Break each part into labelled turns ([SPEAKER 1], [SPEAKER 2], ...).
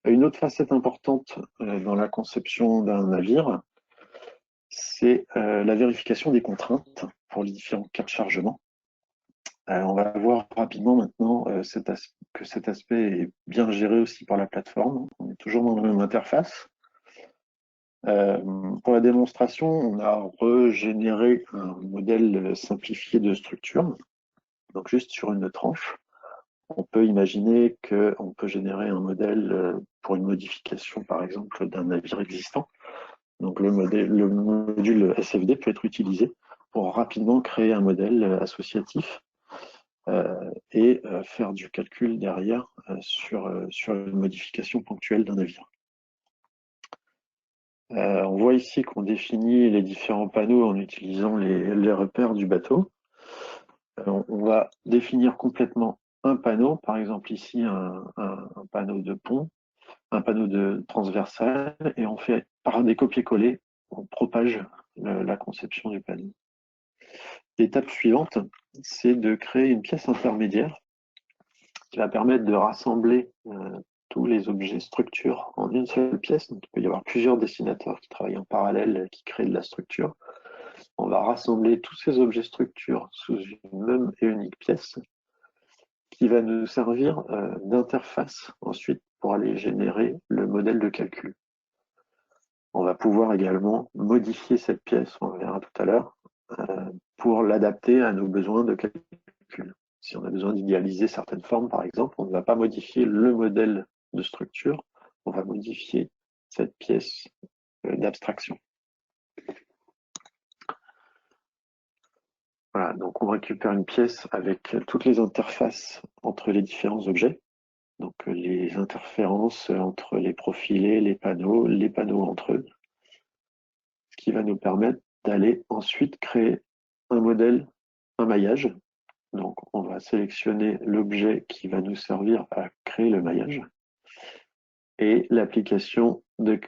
[SPEAKER 1] Une autre facette importante dans la conception d'un navire, c'est la vérification des contraintes pour les différents cas de chargement. On va voir rapidement maintenant que cet aspect est bien géré aussi par la plateforme. On est toujours dans la même interface. Pour la démonstration, on a régénéré un modèle simplifié de structure, donc juste sur une tranche. On peut imaginer qu'on peut générer un modèle pour une modification, par exemple, d'un navire existant. Donc le module SFD peut être utilisé pour rapidement créer un modèle associatif et faire du calcul derrière sur une modification ponctuelle d'un navire. On voit ici qu'on définit les différents panneaux en utilisant les repères du bateau. On va définir complètement un panneau, par exemple ici un panneau de pont, un panneau de transversal, et on fait par des copier-coller, on propage la conception du panneau. L'étape suivante, c'est de créer une pièce intermédiaire qui va permettre de rassembler tous les objets structures en une seule pièce. Donc, il peut y avoir plusieurs dessinateurs qui travaillent en parallèle, qui créent de la structure. On va rassembler tous ces objets structures sous une même et unique pièce qui va nous servir d'interface ensuite pour aller générer le modèle de calcul. On va pouvoir également modifier cette pièce, on verra tout à l'heure, pour l'adapter à nos besoins de calcul. Si on a besoin d'idéaliser certaines formes, par exemple, on ne va pas modifier le modèle de structure, on va modifier cette pièce d'abstraction. Voilà, donc on récupère une pièce avec toutes les interfaces entre les différents objets, donc les interférences entre les profilés, les panneaux entre eux, ce qui va nous permettre d'aller ensuite créer un modèle, un maillage. Donc on va sélectionner l'objet qui va nous servir à créer le maillage. Et l'application de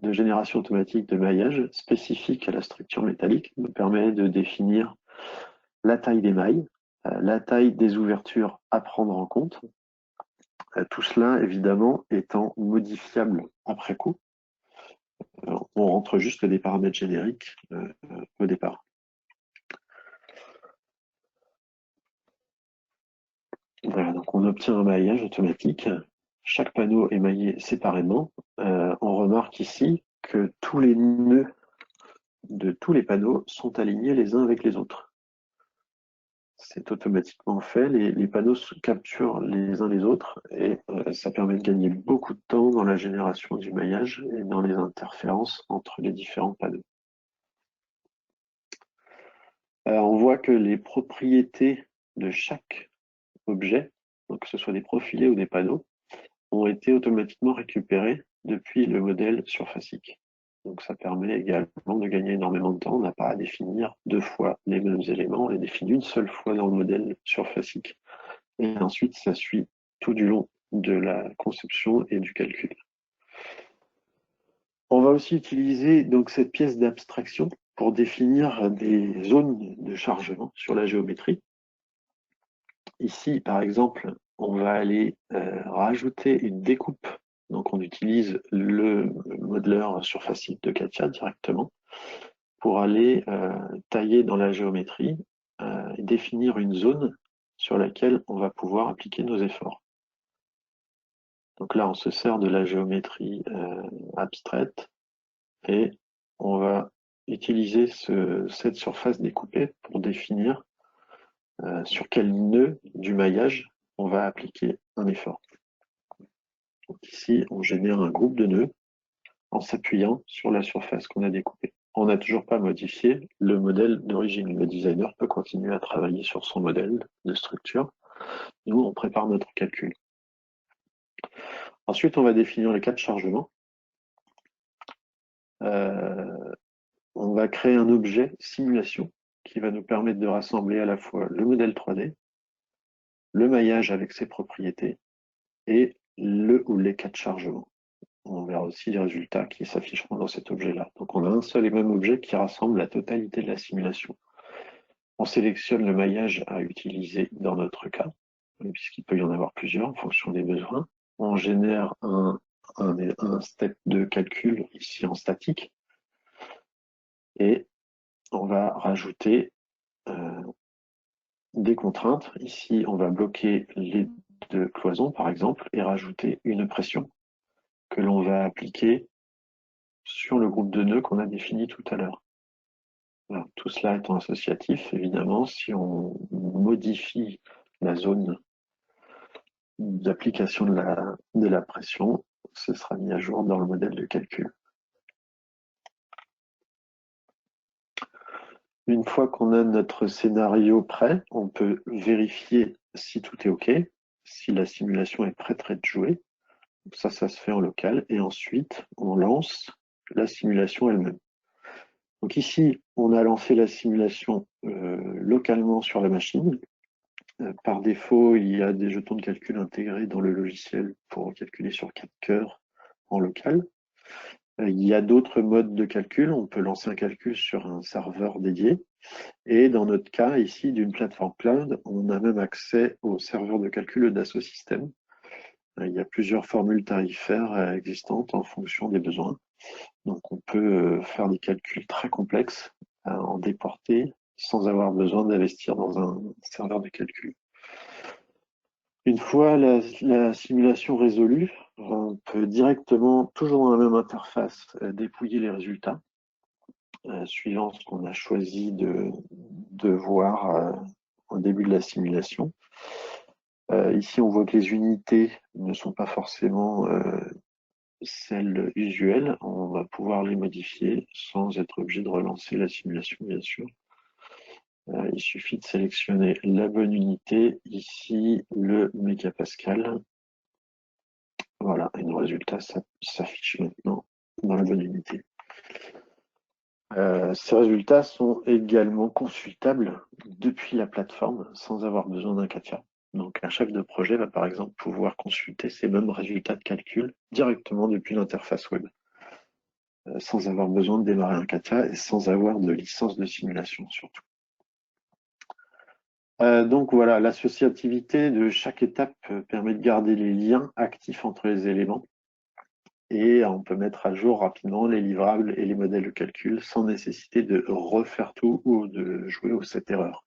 [SPEAKER 1] génération automatique de maillage spécifique à la structure métallique nous permet de définir la taille des mailles, la taille des ouvertures à prendre en compte, tout cela évidemment étant modifiable après coup. On rentre juste des paramètres génériques au départ. Voilà, donc on obtient un maillage automatique. Chaque panneau est maillé séparément. On remarque ici que tous les nœuds de tous les panneaux sont alignés les uns avec les autres. C'est automatiquement fait, les panneaux se capturent les uns les autres et ça permet de gagner beaucoup de temps dans la génération du maillage et dans les interférences entre les différents panneaux. On voit que les propriétés de chaque objet, donc que ce soit des profilés ou des panneaux, ont été automatiquement récupérées depuis le modèle surfacique. Donc ça permet également de gagner énormément de temps. On n'a pas à définir deux fois les mêmes éléments, on les définit une seule fois dans le modèle surfacique. Et ensuite, ça suit tout du long de la conception et du calcul. On va aussi utiliser donc cette pièce d'abstraction pour définir des zones de chargement sur la géométrie. Ici, par exemple, on va aller rajouter une découpe. Donc, on utilise le modeleur surfacique de CATIA directement pour aller tailler dans la géométrie et définir une zone sur laquelle on va pouvoir appliquer nos efforts. Donc là, on se sert de la géométrie abstraite et on va utiliser cette surface découpée pour définir sur quel nœud du maillage on va appliquer un effort. Donc ici, on génère un groupe de nœuds en s'appuyant sur la surface qu'on a découpée. On n'a toujours pas modifié le modèle d'origine. Le designer peut continuer à travailler sur son modèle de structure. Nous, on prépare notre calcul. Ensuite, on va définir les cas de chargement. On va créer un objet simulation qui va nous permettre de rassembler à la fois le modèle 3D, le maillage avec ses propriétés et le ou les cas de chargement. On verra aussi les résultats qui s'afficheront dans cet objet-là. Donc on a un seul et même objet qui rassemble la totalité de la simulation. On sélectionne le maillage à utiliser dans notre cas, puisqu'il peut y en avoir plusieurs en fonction des besoins. On génère un un step de calcul ici en statique. Et on va rajouter des contraintes. Ici, on va bloquer les deux cloisons, par exemple, et rajouter une pression que l'on va appliquer sur le groupe de nœuds qu'on a défini tout à l'heure. Tout cela étant associatif, évidemment, si on modifie la zone d'application de la pression, ce sera mis à jour dans le modèle de calcul. Une fois qu'on a notre scénario prêt, on peut vérifier si tout est OK, si la simulation est prête à être jouée. Ça se fait en local. Et ensuite, on lance la simulation elle-même. Donc ici, on a lancé la simulation localement sur la machine. Par défaut, il y a des jetons de calcul intégrés dans le logiciel pour calculer sur 4 cœurs en local. Il y a d'autres modes de calcul. On peut lancer un calcul sur un serveur dédié. Et dans notre cas, ici, d'une plateforme cloud, on a même accès au serveur de calcul d'Asso Systèmes. Il y a plusieurs formules tarifaires existantes en fonction des besoins. Donc on peut faire des calculs très complexes en déporter sans avoir besoin d'investir dans un serveur de calcul. Une fois la simulation résolue, on peut directement, toujours dans la même interface, dépouiller les résultats, suivant ce qu'on a choisi de voir au début de la simulation. Ici, on voit que les unités ne sont pas forcément celles usuelles. On va pouvoir les modifier sans être obligé de relancer la simulation, bien sûr. Il suffit de sélectionner la bonne unité, ici le mégapascal. Voilà, et nos résultats s'affichent maintenant dans la bonne unité. Ces résultats sont également consultables depuis la plateforme sans avoir besoin d'un CATIA. Donc un chef de projet va par exemple pouvoir consulter ces mêmes résultats de calcul directement depuis l'interface web, sans avoir besoin de démarrer un CATIA et sans avoir de licence de simulation surtout. Donc voilà, l'associativité de chaque étape permet de garder les liens actifs entre les éléments et on peut mettre à jour rapidement les livrables et les modèles de calcul sans nécessiter de refaire tout ou de jouer aux 7 erreurs.